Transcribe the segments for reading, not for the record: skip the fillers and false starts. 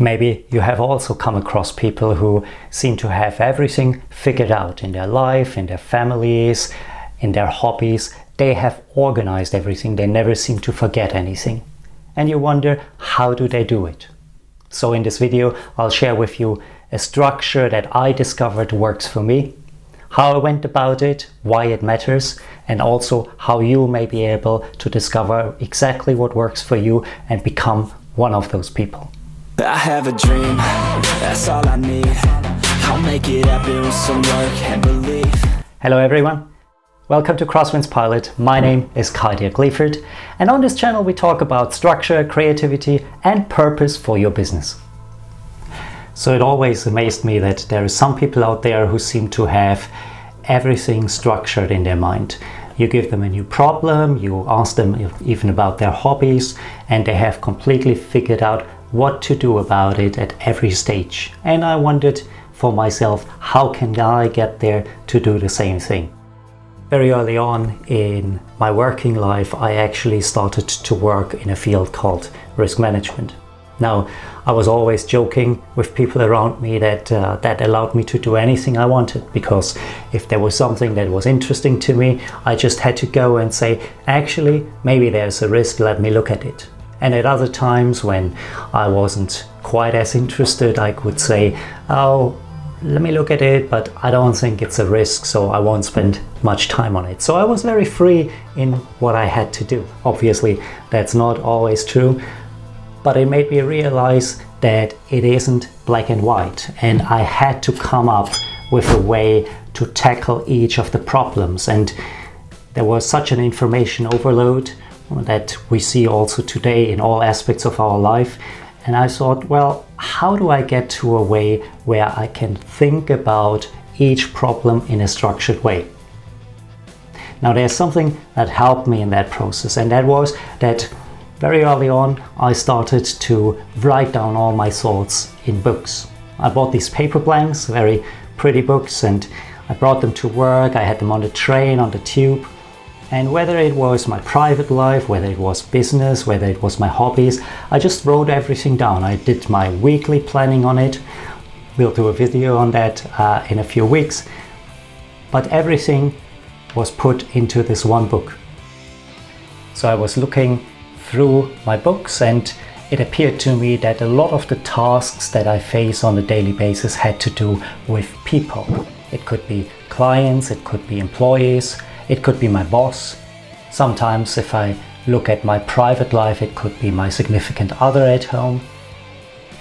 Maybe you have also come across people who seem to have everything figured out in their life, in their families, in their hobbies. They have organized everything. They never seem to forget anything. And you wonder, how do they do it? So in this video, I'll share with you a structure that I discovered works for me, how I went about it, why it matters, and also how you may be able to discover exactly what works for you and become one of those people. I have a dream, that's all I need. I'll make it happen with some work and belief. Hello everyone, welcome to CrosswindsPilot. My name is Leifert, and on this channel we talk about structure, creativity and purpose for your business. So it always amazed me that there are some people out there who seem to have everything structured in their mind. You give them a new problem, you ask them even about their hobbies, and they have completely figured out what to do about it at every stage. And I wondered for myself, how can I get there to do the same thing? Very early on in my working life, I actually started to work in a field called risk management. Now, I was always joking with people around me that that allowed me to do anything I wanted, because if there was something that was interesting to me, I just had to go and say, actually, maybe there's a risk, let me look at it. And at other times when I wasn't quite as interested, I could say, oh, let me look at it, but I don't think it's a risk, so I won't spend much time on it. So I was very free in what I had to do. Obviously, that's not always true, but it made me realize that it isn't black and white, and I had to come up with a way to tackle each of the problems. And there was such an information overload that we see also today in all aspects of our life. And I thought, well, how do I get to a way where I can think about each problem in a structured way? Now, there's something that helped me in that process, and that was that very early on, I started to write down all my thoughts in books. I bought these paper blanks, very pretty books, and I brought them to work. I had them on the train, on the tube. And whether it was my private life, whether it was business, whether it was my hobbies, I just wrote everything down. I did my weekly planning on it. We'll do a video on that in a few weeks. But everything was put into this one book. So I was looking through my books, and it appeared to me that a lot of the tasks that I face on a daily basis had to do with people. It could be clients, it could be employees, it could be my boss. Sometimes if I look at my private life, it could be my significant other at home.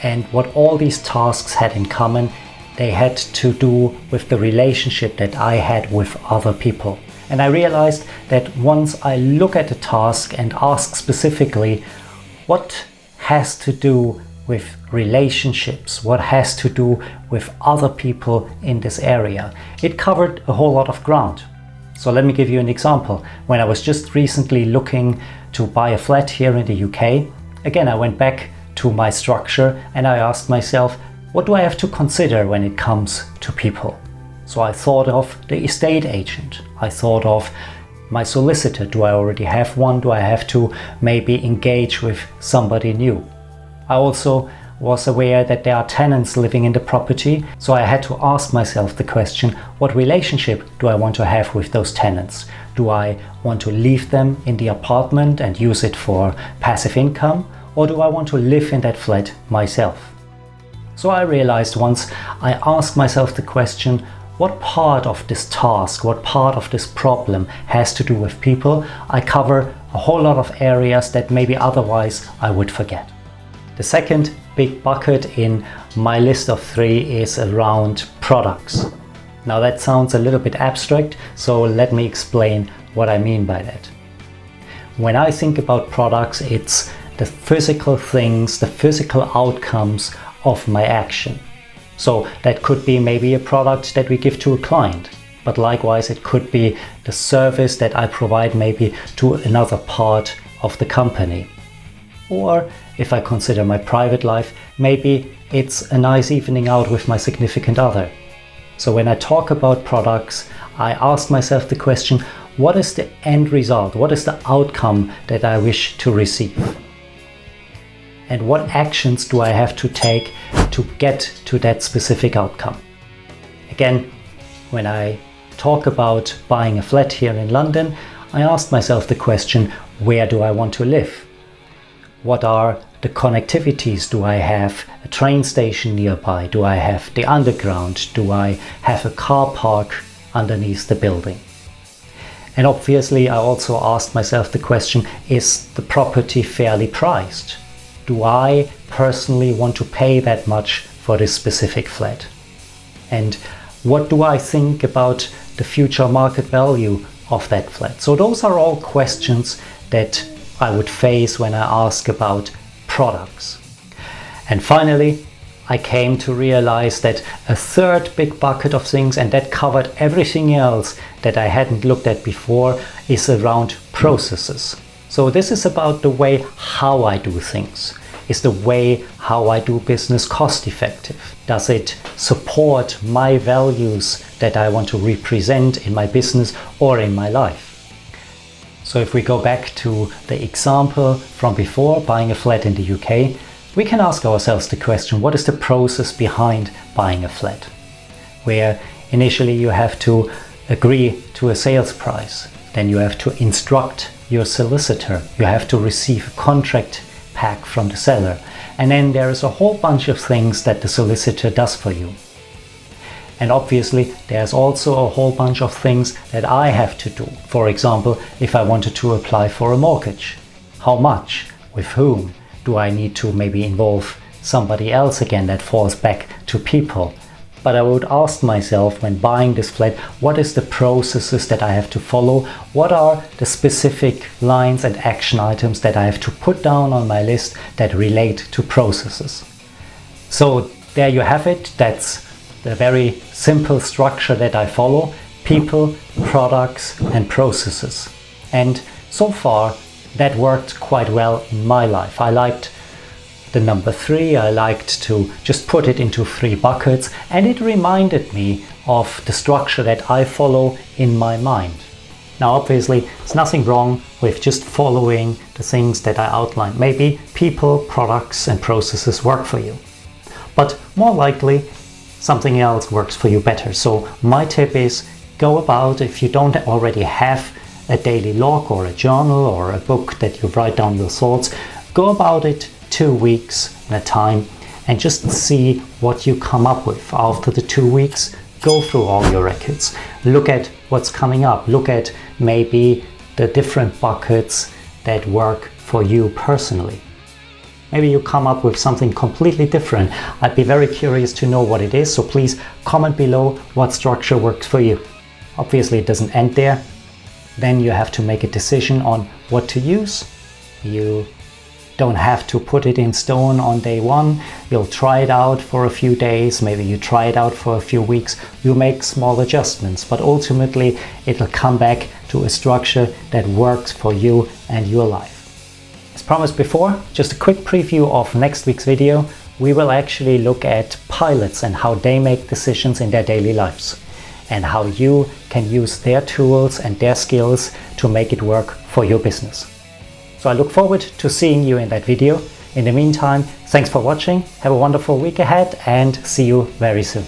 And what all these tasks had in common, they had to do with the relationship that I had with other people. And I realized that once I look at a task and ask specifically what has to do with relationships, what has to do with other people in this area, it covered a whole lot of ground. So let me give you an example. When I was just recently looking to buy a flat here in the UK, again, I went back to my structure and I asked myself, what do I have to consider when it comes to people? So I thought of the estate agent. I thought of my solicitor. Do I already have one? Do I have to maybe engage with somebody new? I also was aware that there are tenants living in the property. So I had to ask myself the question, what relationship do I want to have with those tenants? Do I want to leave them in the apartment and use it for passive income? Or do I want to live in that flat myself? So I realized once I asked myself the question, what part of this task, what part of this problem has to do with people, I cover a whole lot of areas that maybe otherwise I would forget. The second big bucket in my list of 3 is around products. Now that sounds a little bit abstract, so let me explain what I mean by that. When I think about products, it's the physical things, the physical outcomes of my action. So that could be maybe a product that we give to a client, but likewise it could be the service that I provide maybe to another part of the company. Or if I consider my private life, maybe it's a nice evening out with my significant other. So when I talk about products, I ask myself the question, what is the end result? What is the outcome that I wish to receive? and what actions do I have to take to get to that specific outcome. Again, when I talk about buying a flat here in London, I asked myself the question, where do I want to live? What are the connectivities? Do I have a train station nearby? Do I have the underground? Do I have a car park underneath the building? And obviously I also asked myself the question, is the property fairly priced? Do I personally want to pay that much for this specific flat? And what do I think about the future market value of that flat? So those are all questions that I would face when I ask about products. And finally, I came to realize that a third big bucket of things, and that covered everything else that I hadn't looked at before, is around processes. So this is about the way how I do things. Is the way how I do business cost effective? Does it support my values that I want to represent in my business or in my life? So if we go back to the example from before, buying a flat in the UK, we can ask ourselves the question, what is the process behind buying a flat? Where initially you have to agree to a sales price, then you have to instruct your solicitor, you have to receive a contract pack from the seller, and then there is a whole bunch of things that the solicitor does for you. And obviously there's also a whole bunch of things that I have to do. For example, if I wanted to apply for a mortgage, how much, with whom? Do I need to maybe involve somebody else again? That falls back to people. But I would ask myself when buying this flat, what is the processes that I have to follow? What are the specific lines and action items that I have to put down on my list that relate to processes? So there you have it. That's the very simple structure that I follow: people, products, and processes. And so far that worked quite well in my life. I liked the number 3. I liked to just put it into 3 buckets, and it reminded me of the structure that I follow in my mind. Now obviously there's nothing wrong with just following the things that I outlined. Maybe people, products, and processes work for you, but more likely something else works for you better. So my tip is, go about, if you don't already have a daily log or a journal or a book that you write down your thoughts, go about it 2 weeks at a time and just see what you come up with. After the 2 weeks, go through all your records, look at what's coming up, look at maybe the different buckets that work for you personally. Maybe you come up with something completely different. I'd be very curious to know what it is, so please comment below what structure works for you. Obviously it doesn't end there. Then you have to make a decision on what to use. You don't have to put it in stone on day one. You'll try it out for a few days, maybe you try it out for a few weeks. You make small adjustments, but ultimately it'll come back to a structure that works for you and your life. As promised before, just a quick preview of next week's video. We will actually look at pilots and how they make decisions in their daily lives, and how you can use their tools and their skills to make it work for your business. So I look forward to seeing you in that video. In the meantime, thanks for watching, have a wonderful week ahead, and see you very soon.